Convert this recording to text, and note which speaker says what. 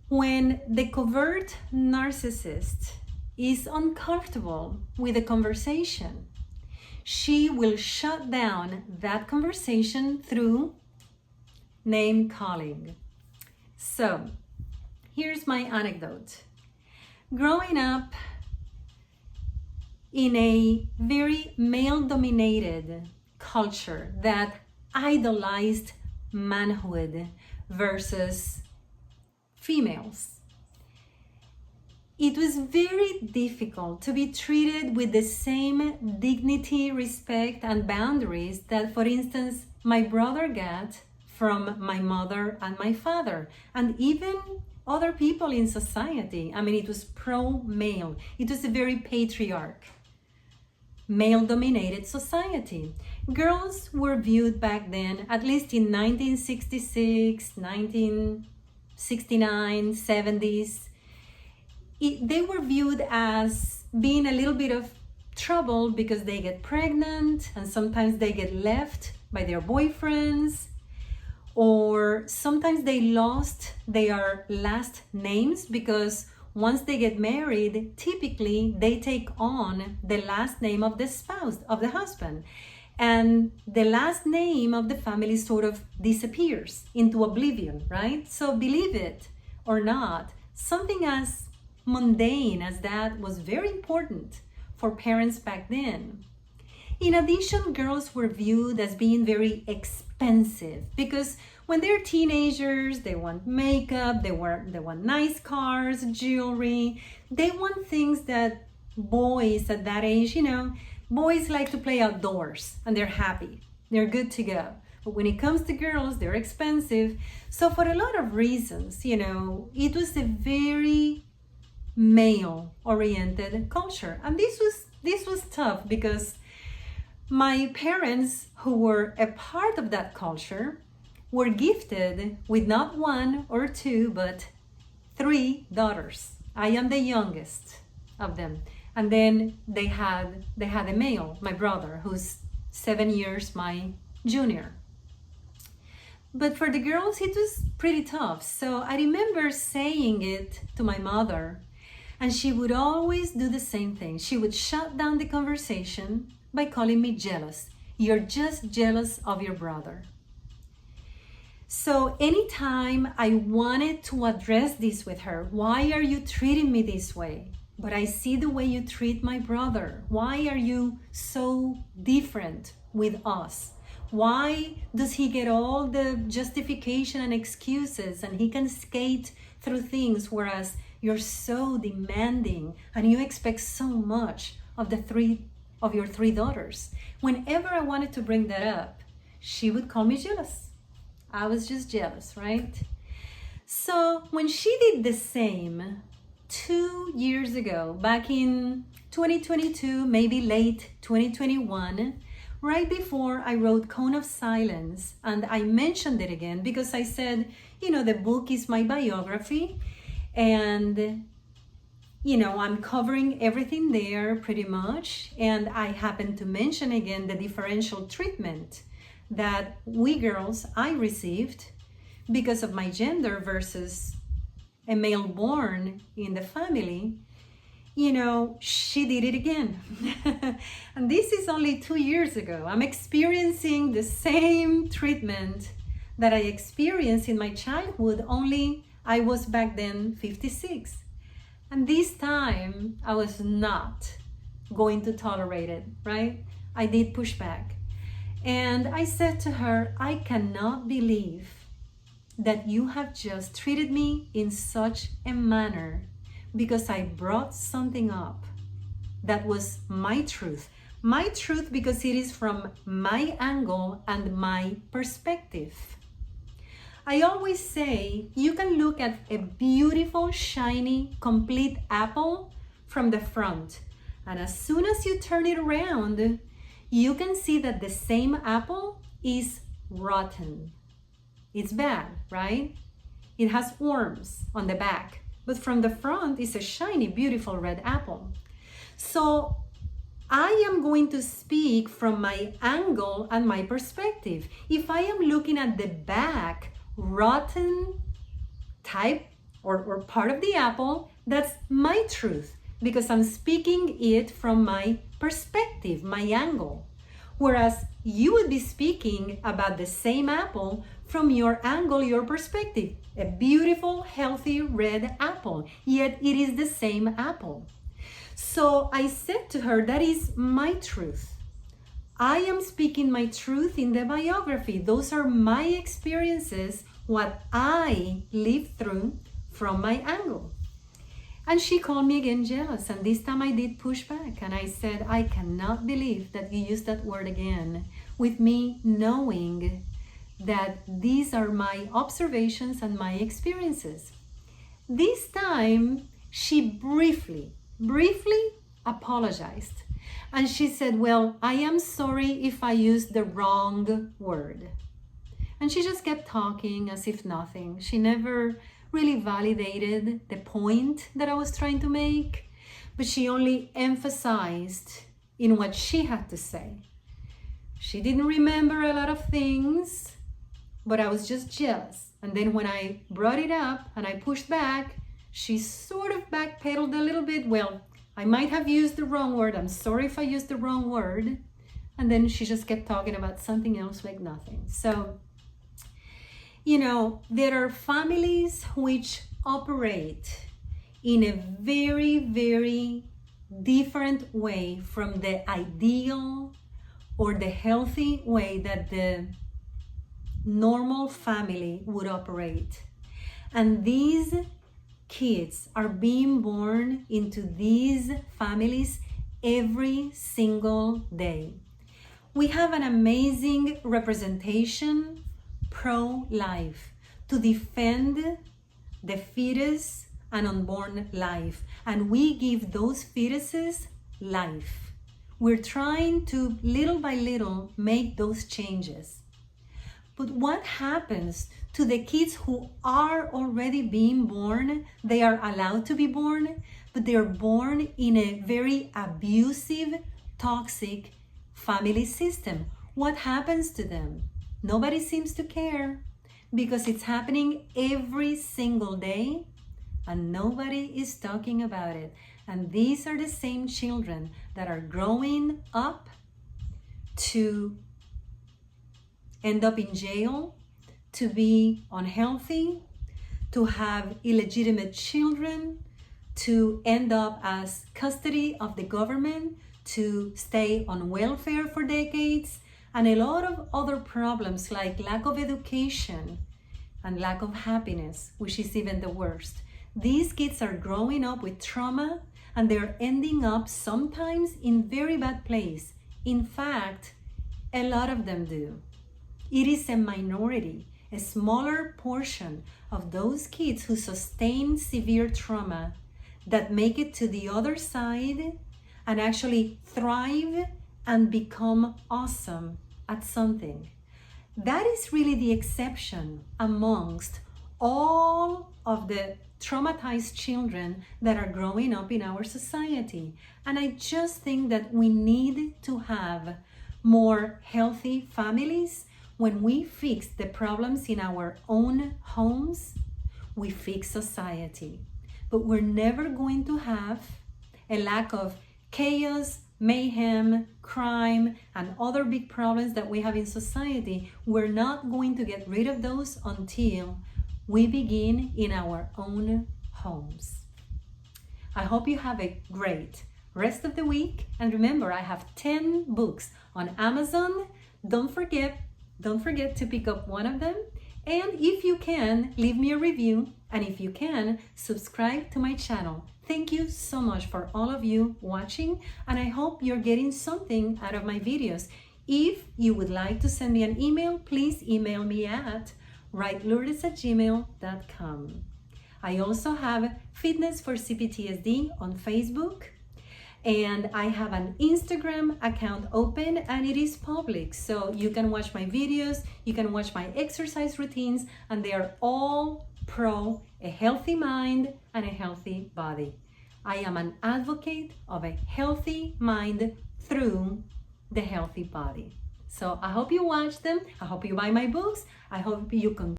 Speaker 1: When the covert narcissist is uncomfortable with a conversation, she will shut down that conversation through name calling. So, here's my anecdote. Growing up in a very male-dominated culture that idolized manhood versus females, it was very difficult to be treated with the same dignity, respect, and boundaries that, for instance, my brother got from my mother and my father, and even other people in society. I mean, it was pro-male. It was a very patriarch, male-dominated society. Girls were viewed back then, at least in 1966, 1969, 70s, they were viewed as being a little bit of trouble because they get pregnant and sometimes they get left by their boyfriends, or sometimes they lost their last names because once they get married, typically they take on the last name of the spouse, of the husband. And the last name of the family sort of disappears into oblivion, right? So believe it or not, something as mundane as that was very important for parents back then. In addition, girls were viewed as being very expensive because when they're teenagers, they want makeup, they want nice cars, jewelry. They want things that boys at that age, boys like to play outdoors and they're happy. They're good to go. But when it comes to girls, they're expensive. So for a lot of reasons, it was a very male-oriented culture. And this was tough because my parents, who were a part of that culture, were gifted with not one or two, but 3 daughters. I am the youngest of them. And then they had a male, my brother, who's 7 years my junior. But for the girls, it was pretty tough. So I remember saying it to my mother, and she would always do the same thing. She would shut down the conversation by calling me jealous. You're just jealous of your brother. So anytime I wanted to address this with her, why are you treating me this way? But I see the way you treat my brother. Why are you so different with us? Why does he get all the justification and excuses and he can skate through things, whereas you're so demanding and you expect so much of your 3 daughters? Whenever I wanted to bring that up, she would call me jealous. I was just jealous, right? So when she did the same 2 years ago, back in 2022, maybe late 2021, right before I wrote Cone of Silence, and I mentioned it again because I said, the book is my biography, and I'm covering everything there pretty much, and I happen to mention again the differential treatment that I received because of my gender versus a male born in the family. She did it again. And this is only 2 years ago. I'm experiencing the same treatment that I experienced in my childhood, only I was back then 56. And this time I was not going to tolerate it, right? I did push back. And I said to her, I cannot believe that you have just treated me in such a manner because I brought something up that was my truth. My truth because it is from my angle and my perspective. I always say you can look at a beautiful, shiny, complete apple from the front. And as soon as you turn it around, you can see that the same apple is rotten. It's bad, right? It has worms on the back, but from the front is a shiny, beautiful red apple. So I am going to speak from my angle and my perspective. If I am looking at the back, rotten type or part of the apple, that's my truth, because I'm speaking it from my perspective, my angle. Whereas you would be speaking about the same apple from your angle, your perspective. A beautiful, healthy red apple, yet it is the same apple. So I said to her, that is my truth. I am speaking my truth in the biography. Those are my experiences, what I lived through from my angle. And she called me again jealous, and this time I did push back, and I said, I cannot believe that you used that word again, with me knowing that these are my observations and my experiences. This time, she briefly apologized. And she said, well, I am sorry if I used the wrong word. And she just kept talking as if nothing. She never really validated the point that I was trying to make, but she only emphasized in what she had to say. She didn't remember a lot of things, but I was just jealous. And then when I brought it up and I pushed back, she sort of backpedaled a little bit. Well, I might have used the wrong word. I'm sorry if I used the wrong word. And then she just kept talking about something else like nothing. So, you know, there are families which operate in a very, very different way from the ideal or the healthy way that the normal family would operate. And these kids are being born into these families every single day. We have an amazing representation pro-life to defend the fetus and unborn life, and we give those fetuses life. We're trying to little by little make those changes. But what happens to the kids who are already being born? They are allowed to be born, but they are born in a very abusive, toxic family system. What happens to them? Nobody seems to care, because it's happening every single day and nobody is talking about it. And these are the same children that are growing up to end up in jail, to be unhealthy, to have illegitimate children, to end up as custody of the government, to stay on welfare for decades, and a lot of other problems like lack of education and lack of happiness, which is even the worst. These kids are growing up with trauma, and they're ending up sometimes in very bad place. In fact, a lot of them do. It is a minority, a smaller portion of those kids who sustain severe trauma that make it to the other side and actually thrive and become awesome at something. That is really the exception amongst all of the traumatized children that are growing up in our society. And I just think that we need to have more healthy families. When we fix the problems in our own homes, we fix society. But we're never going to have a lack of chaos, mayhem, crime, and other big problems that we have in society. We're not going to get rid of those until we begin in our own homes. I hope you have a great rest of the week. And remember, I have 10 books on Amazon. Don't forget to pick up one of them. And if you can, leave me a review. And if you can, subscribe to my channel. Thank you so much for all of you watching. And I hope you're getting something out of my videos. If you would like to send me an email, please email me at writelourdes@gmail.com. I also have Fitness for CPTSD on Facebook. And I have an Instagram account open, and it is public. So you can watch my videos, you can watch my exercise routines, and they are all pro a healthy mind and a healthy body. I am an advocate of a healthy mind through the healthy body. So I hope you watch them. I hope you buy my books. I hope you can